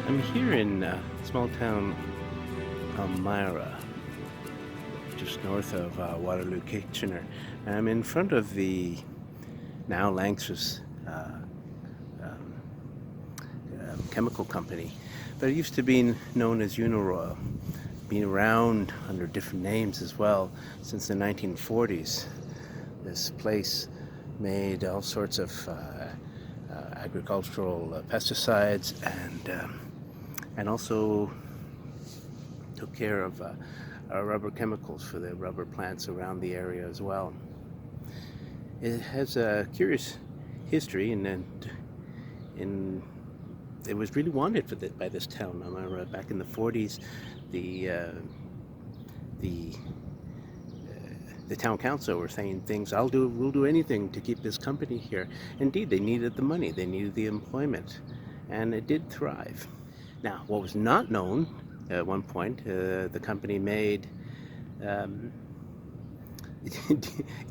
I'm here in small town Elmira, just north of Waterloo, Kitchener. I'm in front of the now Lanxess um, chemical company, but it used to be known as Unequal, been around under different names as well since the 1940s. This place made all sorts of agricultural pesticides and also took care of rubber chemicals for the rubber plants around the area as well. It has a curious history, and it was really wanted by this town. I remember back in the 40s, the uh, the the town council were saying things. We'll do anything to keep this company here. Indeed, they needed the money, they needed the employment, and it did thrive. Now, what was not known at one point, the company made um,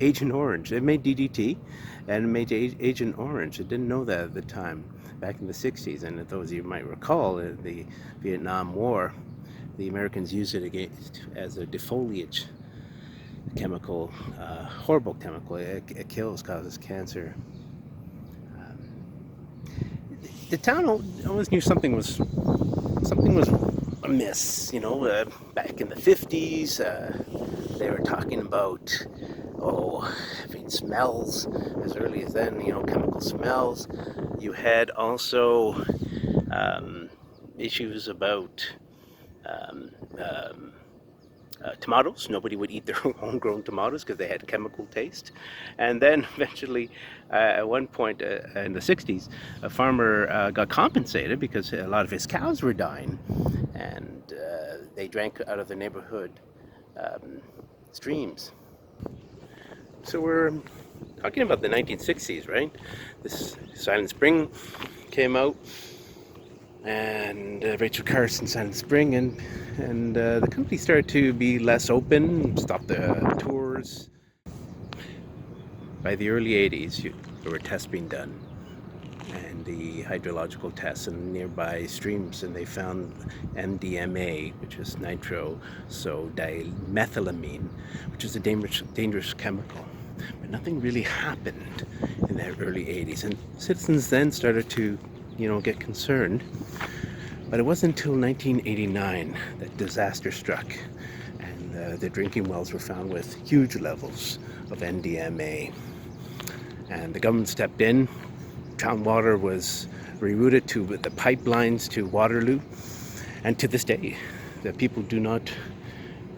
Agent Orange. It made DDT and it made Agent Orange. It didn't know that at the time, back in the 60s. And those you might recall, in the Vietnam War, the Americans used it as a defoliage chemical, horrible chemical. It kills, causes cancer. The town always knew something was amiss. Back in the 50s, they were talking about having smells as early as then. Chemical smells. You had also issues about um, um, tomatoes. Nobody would eat their homegrown tomatoes because they had chemical taste. And then eventually, at one point in the 60s, a farmer got compensated because a lot of his cows were dying, and they drank out of the neighborhood um, streams. So we're talking about the 1960s, right? This Silent Spring came out, and Rachel Carson, Silent Spring, and the company started to be less open, stop the tours. By the early 80s, there were tests being done, and the hydrological tests in nearby streams, and they found MDMA, which is nitro, so dimethylamine, which is a dangerous chemical. But nothing really happened in the early 80s, and citizens then started to, get concerned. But it wasn't until 1989 that disaster struck, and the drinking wells were found with huge levels of NDMA. And the government stepped in. Town water was rerouted to the pipelines to Waterloo, and to this day, the people do not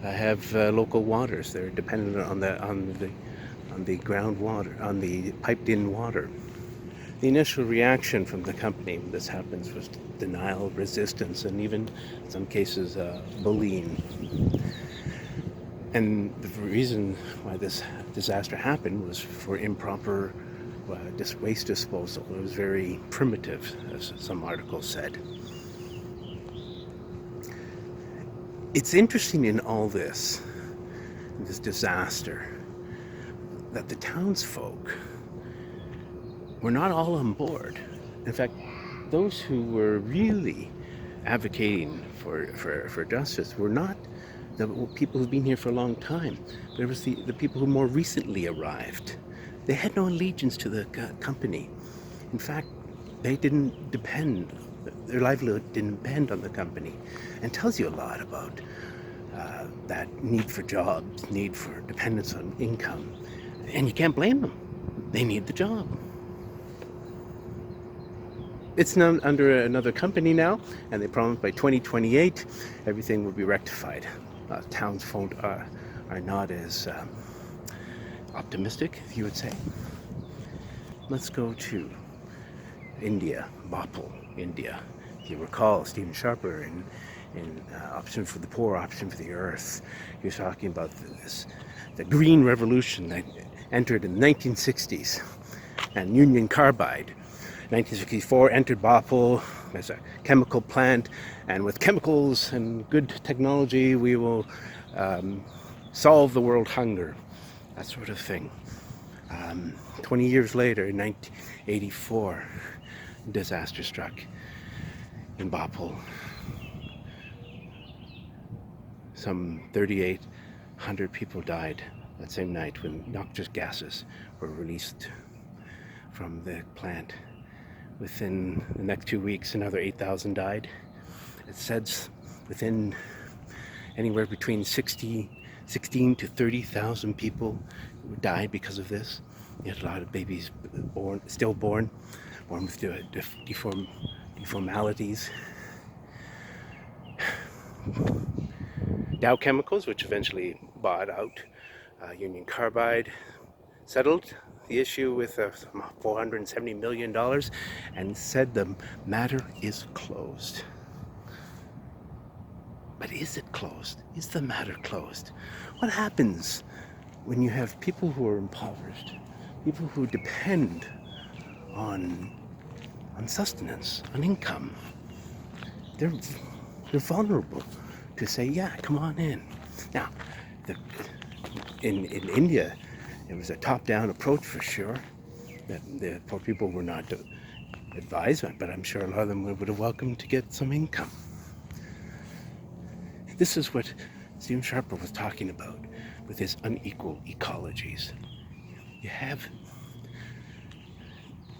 have local waters. They're dependent on the groundwater, on the piped-in water. The initial reaction from the company when this happens was denial, resistance, and even in some cases bullying. And the reason why this disaster happened was for improper waste disposal. It was very primitive, as some articles said. It's interesting in all this disaster, that the townsfolk were not all on board. In fact, those who were really advocating for justice were not the people who've been here for a long time. There was the people who more recently arrived. They had no allegiance to the company. In fact, they didn't depend, their livelihood didn't depend on the company. And tells you a lot about that need for jobs, need for dependence on income. And you can't blame them. They need the job. It's now under another company now, and they promised by 2028 everything will be rectified. Townsfolk are not as optimistic, you would say. Let's go to India, Bhopal, India. If you recall, Stephen Sharper in Option for the Poor, Option for the Earth, he was talking about the green revolution that entered in the 1960s, and Union Carbide. 1964 entered Bhopal as a chemical plant, and with chemicals and good technology we will solve the world hunger, that sort of thing. 20 years later, in 1984, disaster struck. in Bapul, some 3,800 people died that same night when noxious gases were released from the plant. Within the next 2 weeks, another 8,000 died. It says within anywhere between 16 to 30,000 people died because of this. You had a lot of babies stillborn, born with deformalities. Dow Chemicals, which eventually bought out Union Carbide, settled the issue with $470 million and said the matter is closed. But is it closed? Is the matter closed? What happens when you have people who are impoverished, people who depend on sustenance, on income? They're vulnerable to say, yeah, come on in. Now, in India, it was a top-down approach for sure, that the poor people were not advised on, but I'm sure a lot of them would have welcomed to get some income. This is what Stephen Sharper was talking about with his unequal ecologies. You have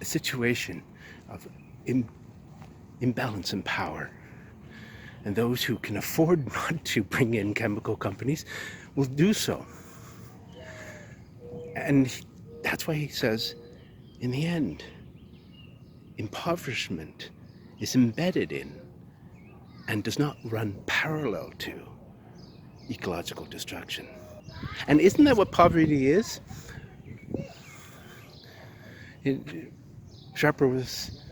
a situation of imbalance in power, and those who can afford not to bring in chemical companies will do so. And that's why he says, in the end, impoverishment is embedded in and does not run parallel to ecological destruction. And isn't that what poverty is? Sharper was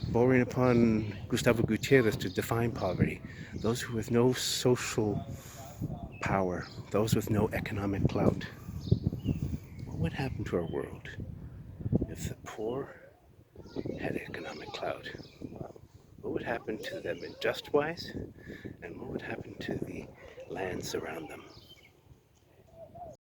borrowing upon Gustavo Gutierrez to define poverty. Those who with no social power, those with no economic clout. What would happen to our world if the poor had economic clout? What would happen to them in just wise? And what would happen to the lands around them?